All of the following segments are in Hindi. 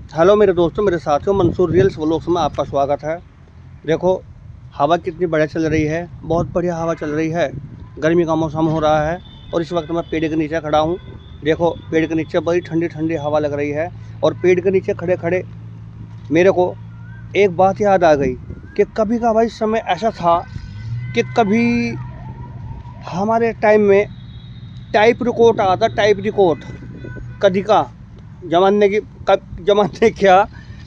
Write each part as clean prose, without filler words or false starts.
हेलो मेरे दोस्तों, मेरे साथियों, मंसूर रील्स व्लॉग्स में आपका स्वागत है। देखो, हवा कितनी बढ़िया चल रही है, बहुत बढ़िया हवा चल रही है। गर्मी का मौसम हो रहा है और इस वक्त मैं पेड़ के नीचे खड़ा हूँ। देखो, पेड़ के नीचे बड़ी ठंडी ठंडी हवा लग रही है और पेड़ के नीचे खड़े खड़े मेरे को एक बात याद आ गई कि कभी का भाई समय ऐसा था कि कभी हमारे टाइम में टाइप रिकॉर्ड आता, टाइप रिकॉर्ड कभी का जमाने की जमाने क्या,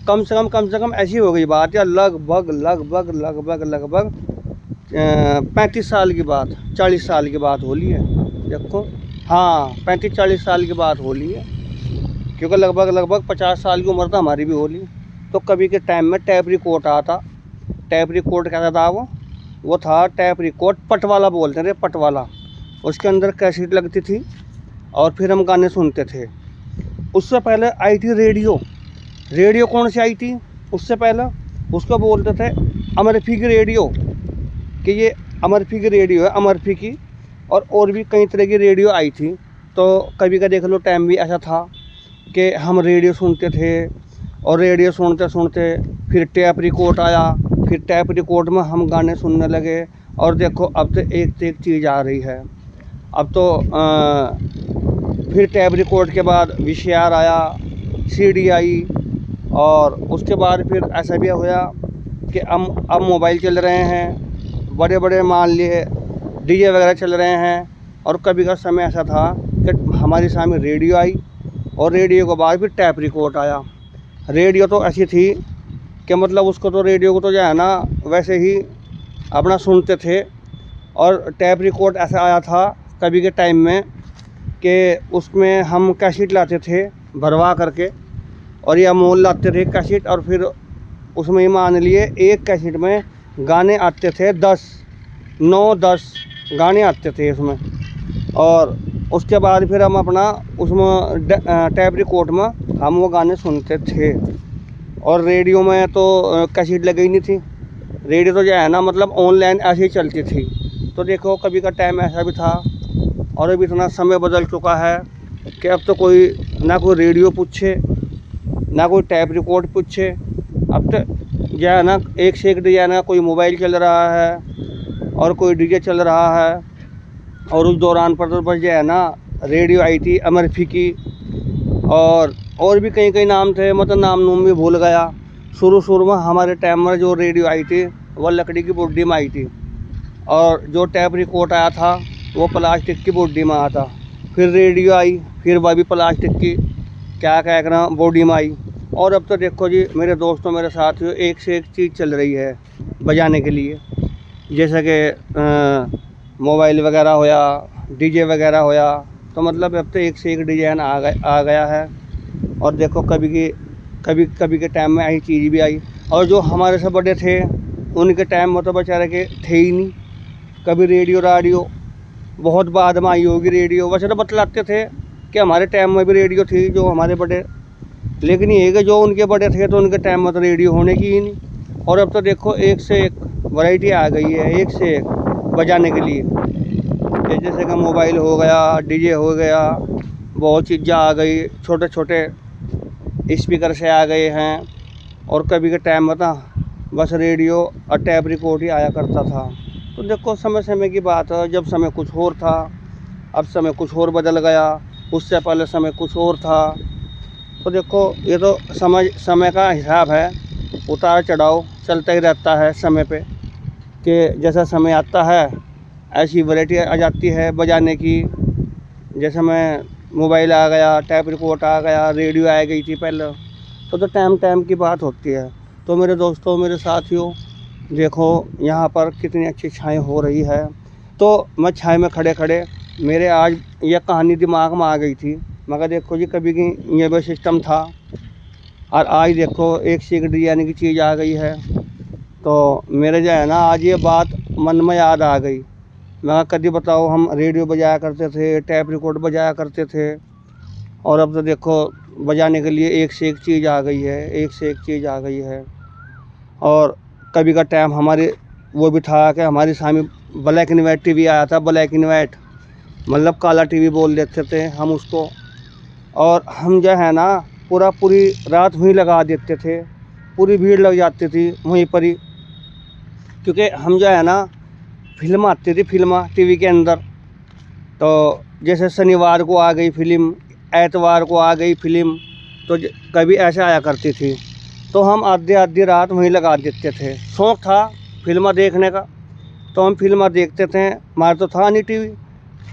कम से कम ऐसी हो गई बात या लगभग लगभग लगभग लगभग 35 साल की बात, 40 साल की बात हो ली है। देखो, हाँ, 35-40 साल की बात हो ली है, क्योंकि लगभग लगभग 50 साल की उम्र तो हमारी भी हो ली। तो कभी के टाइम में टैप रिकॉर्ड आता। टैप रिकॉर्ड कैसा था? वो था टैप रिकॉर्ड, पटवाला बोलते थे, पटवाला। उसके अंदर कैसेट लगती थी और फिर हम गाने सुनते थे। उससे पहले आई थी रेडियो। रेडियो कौन सी आई थी उससे पहले? उसको बोलते थे अमरफी की रेडियो, कि ये अमरफी की रेडियो है, अमरफी की। और भी कई तरह की रेडियो आई थी। तो कभी का देख लो, टाइम भी ऐसा था कि हम रेडियो सुनते थे और रेडियो सुनते सुनते फिर टैप रिकॉर्ड आया। फिर टैप रिकॉर्ड में हम गाने सुनने लगे। और देखो, अब तो एक से एक चीज़ आ रही है। अब तो फिर टैप रिकॉर्ड के बाद वीसीआर आया, सीडी आई, और उसके बाद फिर ऐसा भी हुआ कि अब मोबाइल चल रहे हैं, बड़े बड़े मान लिए डीजे वगैरह चल रहे हैं। और कभी का समय ऐसा था कि हमारे सामने रेडियो आई और रेडियो के बाद फिर टैप रिकॉर्ड आया। रेडियो तो ऐसी थी कि मतलब उसको तो, रेडियो को तो जो है ना, वैसे ही अपना सुनते थे। और टैप रिकॉर्ड ऐसा आया था कभी के टाइम में कि उसमें हम कैसेट लाते थे भरवा करके, और ये अमूल लाते थे कैसेट। और फिर उसमें ही मान लिए एक कैसेट में गाने आते थे 9-10 गाने आते थे उसमें। और उसके बाद फिर हम अपना उसमें टैप रिकॉर्ड में हम वो गाने सुनते थे। और रेडियो में तो कैसेट लगी ही नहीं थी। रेडियो तो जो है ना, मतलब ऑनलाइन ऐसे ही चलती थी। तो देखो, कभी का टाइम ऐसा भी था। और अभी इतना समय बदल चुका है कि अब तो कोई ना कोई रेडियो पूछे, ना कोई टैप रिकॉर्ड पूछे। अब तो जो है ना, एक से एक डिजाइन का, कोई मोबाइल चल रहा है और कोई डीजे चल रहा है। और उस दौरान पर तो बस जो है ना, रेडियो आई थी अमरफी की। और भी कई कई नाम थे, मतलब नाम भी भूल गया। शुरू में हमारे टाइम में जो रेडियो आई थी वो लकड़ी की बॉडी में आई थी, और जो टैप रिकॉर्ड आया था वो प्लास्टिक की बॉडी में आया था। फिर रेडियो आई, फिर वह भी प्लास्टिक की क्या कहना बॉडी में आई। और अब तो देखो जी मेरे दोस्तों, मेरे साथियों, एक से एक चीज़ चल रही है बजाने के लिए। जैसे कि मोबाइल वगैरह होया, डीजे वगैरह होया। तो मतलब अब तो एक से एक डिजाइन आ गया है। और देखो, कभी के टाइम में ऐसी चीज़ भी आई। और जो हमारे से बड़े थे उनके टाइम में तो बेचारे के थे ही नहीं कभी रेडियो बहुत बाद में आई होगी रेडियो। वैसे तो बतलाते थे कि हमारे टाइम में भी रेडियो थी, जो हमारे बड़े, लेकिन ये है कि जो उनके बड़े थे तो उनके टाइम में तो रेडियो होने की ही नहीं। और अब तो देखो, एक से एक वैरायटी आ गई है, एक से एक बजाने के लिए। कि जैसे कि मोबाइल हो गया, डीजे हो गया, बहुत चीज़ें आ गई, छोटे छोटे स्पीकर से आ गए हैं। और कभी के टाइम में था बस रेडियो और टैप रिकॉर्ड ही आया करता था। तो देखो, समय समय की बात है। जब समय कुछ और था, अब समय कुछ और बदल गया। उससे पहले समय कुछ और था। तो देखो, ये तो समय का हिसाब है, उतार चढ़ाव चलता ही रहता है समय पे। कि जैसा समय आता है ऐसी वैरायटी आ जाती है बजाने की। जैसे मैं मोबाइल आ गया, टैप रिकॉर्ड आ गया, रेडियो आ गई थी पहले। तो टाइम की बात होती है। तो मेरे दोस्तों, मेरे साथियों, देखो यहाँ पर कितनी अच्छी छाएँ हो रही है। तो मैं छाए में खड़े खड़े, मेरे आज यह कहानी दिमाग में आ गई थी। मगर देखो जी, कभी की ये भी सिस्टम था और आज देखो एक से एक डिजाइन की चीज़ आ गई है। तो मेरे जो है ना, आज ये बात मन में याद आ गई। मैं कभी बताओ, हम रेडियो बजाया करते थे, टैप रिकॉर्ड बजाया करते थे। और अब तो देखो, बजाने के लिए एक से एक चीज़ आ गई है, एक से एक चीज़ आ गई है। और कभी का टाइम हमारे वो भी था कि हमारे सामने ब्लैक एंड वाइट टीवी आया था। ब्लैक एंड वाइट मतलब काला टीवी बोल देते थे हम उसको। और हम जो है ना, पूरी रात वहीं लगा देते थे, पूरी भीड़ लग जाती थी वहीं पर ही। क्योंकि हम जो है ना, फिल्म आती थी, फिल्म टीवी के अंदर, तो जैसे शनिवार को आ गई फिल्म, एतवार को आ गई फिल्म, तो कभी ऐसा आया करती थी, तो हम आधी आधी रात वहीं लगा देते थे। शौक़ था फिल्म देखने का, तो हम फिल्म देखते थे। हमारा तो था नहीं टीवी,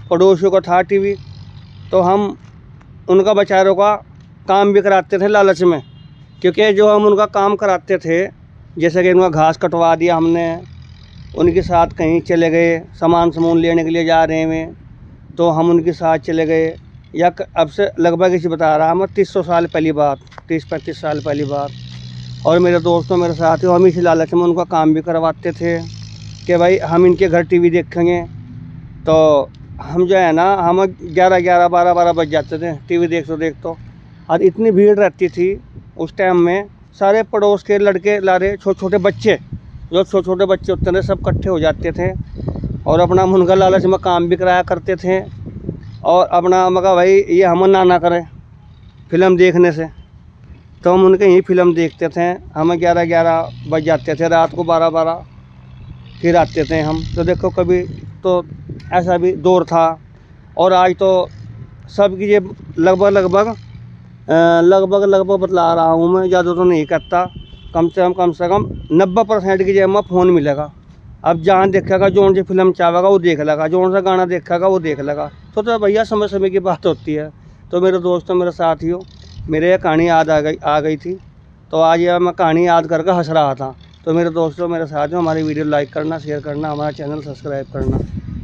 पड़ोसियों का था टीवी, तो हम उनका बेचारों का काम भी कराते थे लालच में। क्योंकि जो हम उनका काम कराते थे, जैसे कि उनका घास कटवा दिया हमने, उनके साथ कहीं चले गए, सामान लेने के लिए जा रहे हैं, तो हम उनके साथ चले गए। या अब से लगभग इसे बता रहा हूँ 300 साल पहली बात, 30-35 साल पहली बात। और मेरे दोस्तों, मेरे साथियों, हम इसी लालच में उनका काम भी करवाते थे कि भाई हम इनके घर टीवी देखेंगे। तो हम जो है ना, हम 11-11, 12-12 बज जाते थे टीवी देखते। और इतनी भीड़ रहती थी उस टाइम में, सारे पड़ोस के लड़के लारे, छोटे छोटे बच्चे, जो छोटे छोटे बच्चे होते थे, सब इकट्ठे हो जाते थे और अपना मुनगा लालच में काम भी कराया करते थे। और अपना मगा भाई ये हम ना करें फिल्म देखने से, तो हम उनके ही फिल्म देखते थे। हमें 11-11 बज जाते थे रात को, 12-12 फिर आते थे हम। तो देखो, कभी तो ऐसा भी दौर था। और आज तो सबकी ये लगभग बतला रहा हूँ मैं, ज़्यादा तो नहीं करता, कम से कम 90% की जगह में फ़ोन मिलेगा। अब जहाँ देखेगा, जो सी फिल्म चाहेगा वो देख लेगा, जो सा गाना देखेगा वो देख लेगा। तो भैया समय की बात होती है। तो मेरे दोस्तों, मेरे साथियों, मेरे कहानी याद आ गई थी, तो आज यह मैं कहानी याद करके हंस रहा था। तो मेरे दोस्तों, मेरे साथियों, हमारी वीडियो लाइक करना, शेयर करना, हमारा चैनल सब्सक्राइब करना।